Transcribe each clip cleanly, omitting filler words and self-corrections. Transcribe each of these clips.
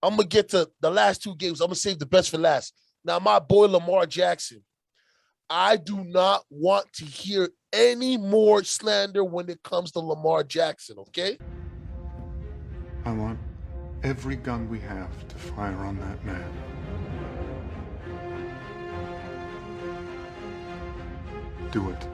I'm going to get to the last two games. I'm going to save the best for last. Now, my boy Lamar Jackson, I do not want to hear any more slander when it comes to Lamar Jackson, okay? I want every gun we have to fire on that man. Do it.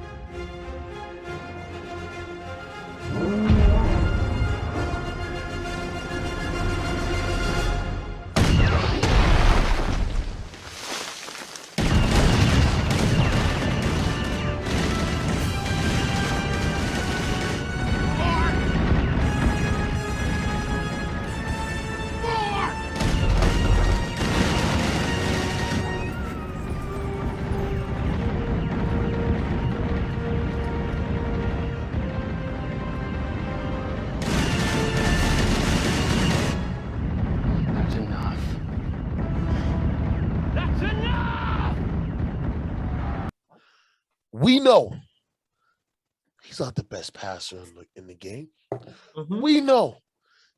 We know he's not the best passer in the game. Mm-hmm. We know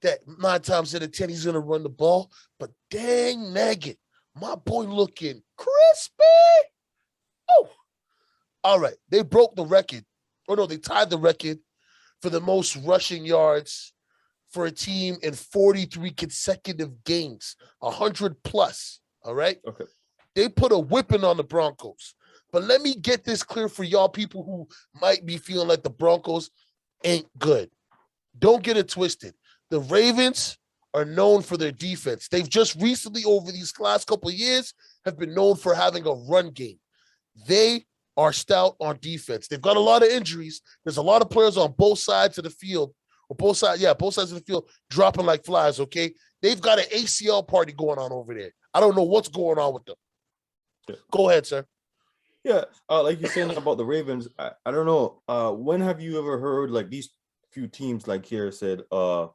that 9 times out of 10 he's going to run the ball, but dang nagging, my boy looking crispy. Oh, all right. They broke the record. Oh, no, they tied the record for the most rushing yards for a team in 43 consecutive games, 100 plus. All right. Okay. They put a whipping on the Broncos. But let me get this clear for y'all people who might be feeling like the Broncos ain't good. Don't get it twisted. The Ravens are known for their defense. They've just recently, over these last couple of years, have been known for having a run game. They are stout on defense. They've got a lot of injuries. There's a lot of players on both sides of the field, or both sides of the field dropping like flies, okay? They've got an ACL party going on over there. I don't know what's going on with them. Yeah. Go ahead, sir. Yeah, like you're saying about the Ravens, I don't know. When have you ever heard like these few teams like here said the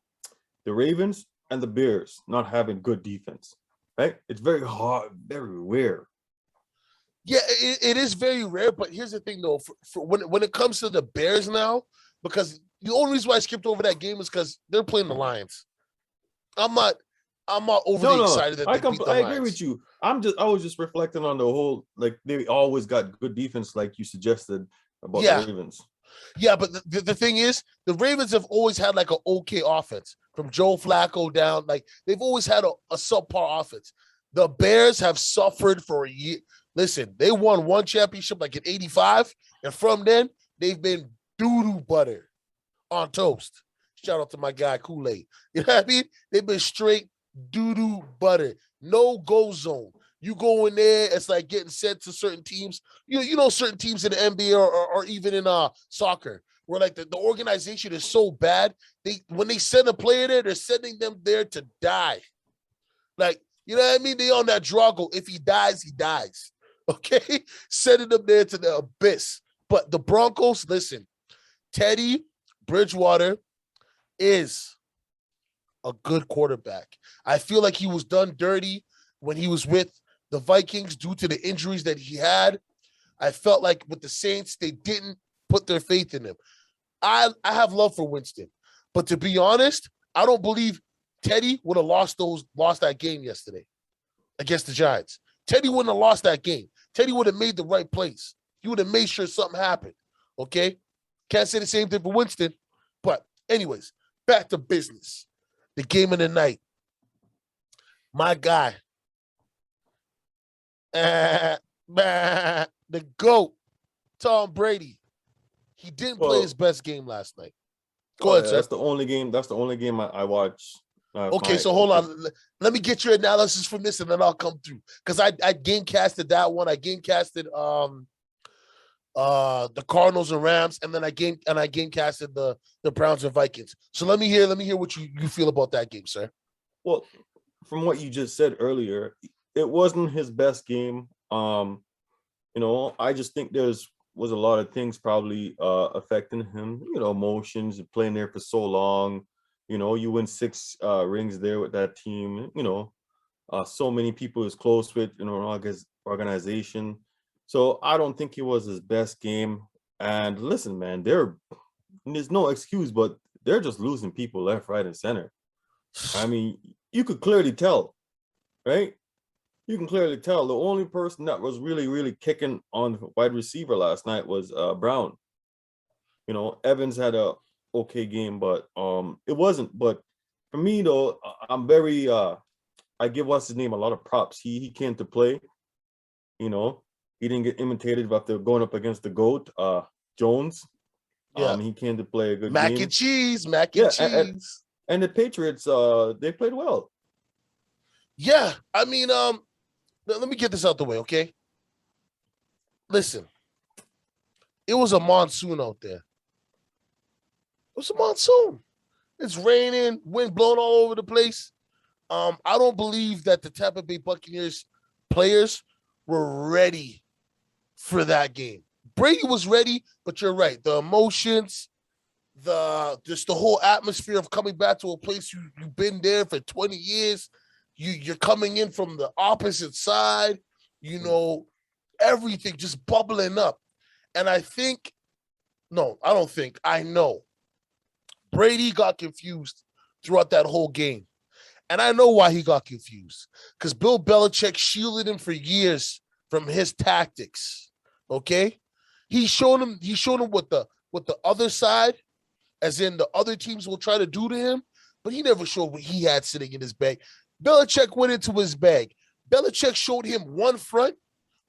Ravens and the Bears not having good defense, right? It's very hard, very rare. Yeah, it is very rare, but here's the thing though, for when it comes to the Bears now, because the only reason why I skipped over that game is because they're playing the Lions. I'm not overly excited that they beat the Lions. I agree with you. I was just reflecting on the whole, like they always got good defense, like you suggested about the Ravens. Yeah, but the thing is, the Ravens have always had like an okay offense from Joe Flacco down. Like they've always had a subpar offense. The Bears have suffered for a year. Listen, they won one championship like in '85, and from then they've been doo-doo butter on toast. Shout out to my guy Kool-Aid. You know what I mean? They've been straight doo-doo butter. No go zone. You go in there, it's like getting sent to certain teams. You know certain teams in the NBA or even in soccer, where like the organization is so bad, when they send a player there, they're sending them there to die. Like, you know what I mean? They on that Drago. If he dies, he dies. Okay? Sending them there to the abyss. But the Broncos, listen, Teddy Bridgewater is a good quarterback. I feel like he was done dirty when he was with the Vikings due to the injuries that he had. I felt like with the Saints, they didn't put their faith in him. I have love for Winston, but to be honest, I don't believe Teddy would have lost that game yesterday against the Giants. Teddy wouldn't have lost that game. Teddy would have made the right plays. He would have made sure something happened. Okay? Can't say the same thing for Winston. But anyways, back to business. The game of the night. My guy. The GOAT, Tom Brady. He didn't play his best game last night. Go ahead, sir. That's the only game I watched. Okay, so hold on. Let me get your analysis from this, and then I'll come through. Because I game casted that one. I game casted the Cardinals and Rams, and then I game casted the Browns and Vikings. So let me hear what you feel about that game, sir. Well, from what you just said earlier, it wasn't his best game. I just think was a lot of things probably affecting him. Emotions, playing there for so long. You win 6 rings there with that team. So many people is close with organization. So I don't think it was his best game. And listen, man, there's no excuse, but they're just losing people left, right, and center. I mean, you could clearly tell, right? You can clearly tell. The only person that was really, really kicking on wide receiver last night was Brown. Evans had a okay game, but it wasn't. But for me though, I'm very I give what's his name a lot of props. He came to play. You know, he didn't get imitated after going up against the GOAT, Jones. Yeah. He came to play a good Mac game. and cheese, mac and cheese. And the Patriots, they played well. Yeah. I mean, let me get this out the way, okay? Listen, it was a monsoon out there. It was a monsoon. It's raining, wind blowing all over the place. I don't believe that the Tampa Bay Buccaneers players were ready for that game. Brady was ready, but you're right. The emotions, just the whole atmosphere of coming back to a place you've been there for 20 years. You're coming in from the opposite side, everything just bubbling up. And I know Brady got confused throughout that whole game. And I know why he got confused, because Bill Belichick shielded him for years from his tactics. Okay, he showed him what the other side, as in the other teams will try to do to him, but he never showed what he had sitting in his bag. Belichick went into his bag. Belichick showed him one front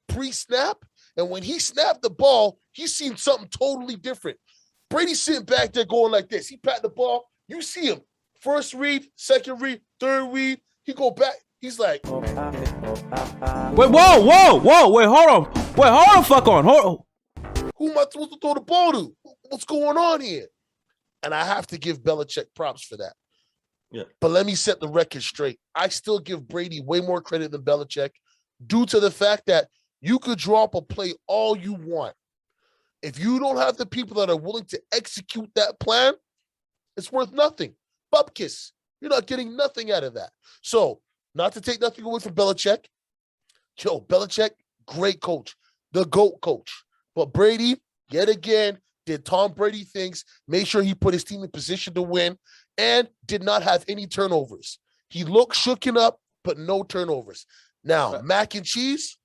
pre-snap, and when he snapped the ball, he seen something totally different. Brady's sitting back there going like this. He pat the ball. You see him. First read, second read, third read. He go back. He's like, wait, whoa, wait, hold on. Wait, hold the fuck on. Hold on. Who am I supposed to throw the ball to? What's going on here? And I have to give Belichick props for that. Yeah. But let me set the record straight. I still give Brady way more credit than Belichick due to the fact that you could draw up a play all you want. If you don't have the people that are willing to execute that plan, it's worth nothing. Bupkis. You're not getting nothing out of that. So, not to take nothing away from Belichick. Belichick, great coach. The GOAT coach. But Brady, yet again, did Tom Brady things, made sure he put his team in position to win, and did not have any turnovers. He looked shooken up, but no turnovers. Now, mac and cheese,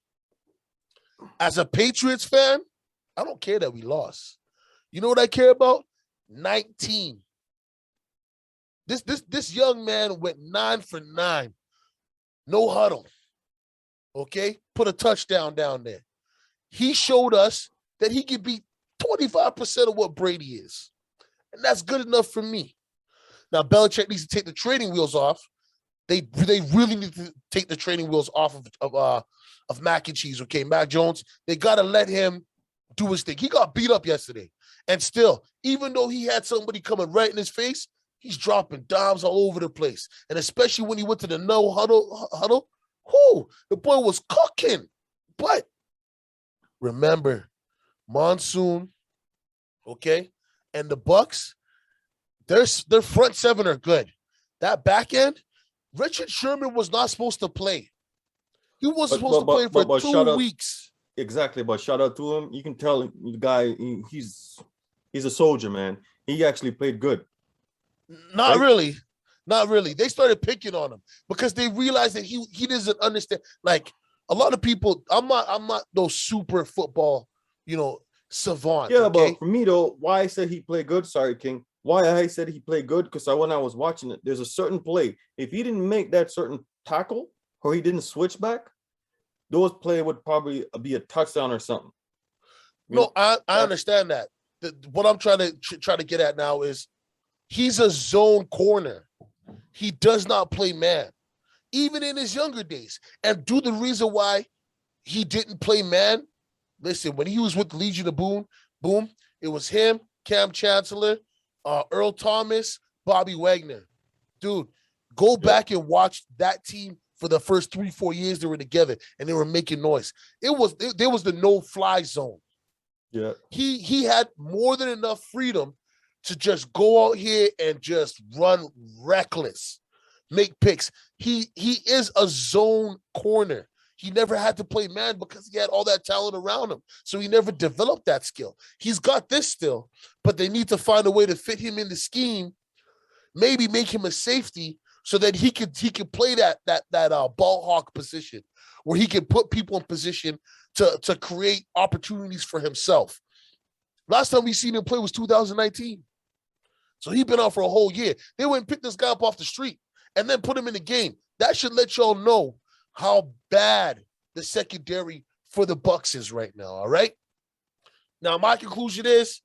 as a Patriots fan, I don't care that we lost. You know what I care about? 19. This young man went 9 for 9. No huddle. Okay? Put a touchdown down there. He showed us that he can beat 25% of what Brady is. And that's good enough for me. Now, Belichick needs to take the training wheels off. They really need to take the training wheels off of mac and cheese, okay? Mac Jones, they got to let him do his thing. He got beat up yesterday. And still, even though he had somebody coming right in his face, he's dropping dimes all over the place. And especially when he went to the no huddle, the boy was cooking. But remember, monsoon, okay? And the Bucs, their front seven are good. That back end, Richard Sherman was not supposed to play. He wasn't supposed to play for 2 weeks. Exactly, but shout out to him. You can tell the guy, he's a soldier, man. He actually played good. Not really. They started picking on him because they realized that he doesn't understand. Like a lot of people, I'm not those super football, savant. Yeah, okay? But for me though, why I said he played good, sorry, King. Why I said he played good, because when I was watching it, there's a certain play. If he didn't make that certain tackle or he didn't switch back, those play would probably be a touchdown or something. I understand that. What I'm trying to get at now is he's a zone corner. He does not play man, even in his younger days. And the reason why he didn't play man, listen, when he was with the Legion of Boom, it was him, Cam Chancellor, Earl Thomas, Bobby Wagner. Dude, go back and watch that team for the first 3-4 years they were together and they were making noise. There was the no-fly zone. Yeah. He had more than enough freedom to just go out here and just run reckless, make picks. He is a zone corner. He never had to play man because he had all that talent around him. So he never developed that skill. He's got this still, but they need to find a way to fit him in the scheme, maybe make him a safety so that he could play that ball hawk position where he can put people in position to create opportunities for himself. Last time we seen him play was 2019. So he's been out for a whole year. They went and picked this guy up off the street and then put him in the game. That should let y'all know how bad the secondary for the Bucs is right now, all right? Now, my conclusion is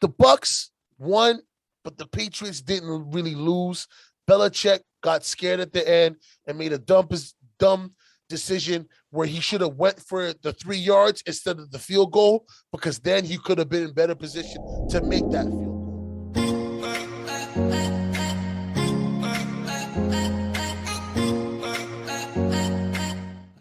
the Bucs won, but the Patriots didn't really lose. Belichick got scared at the end and made a dumb decision where he should have went for the 3 yards instead of the field goal, because then he could have been in better position to make that field goal.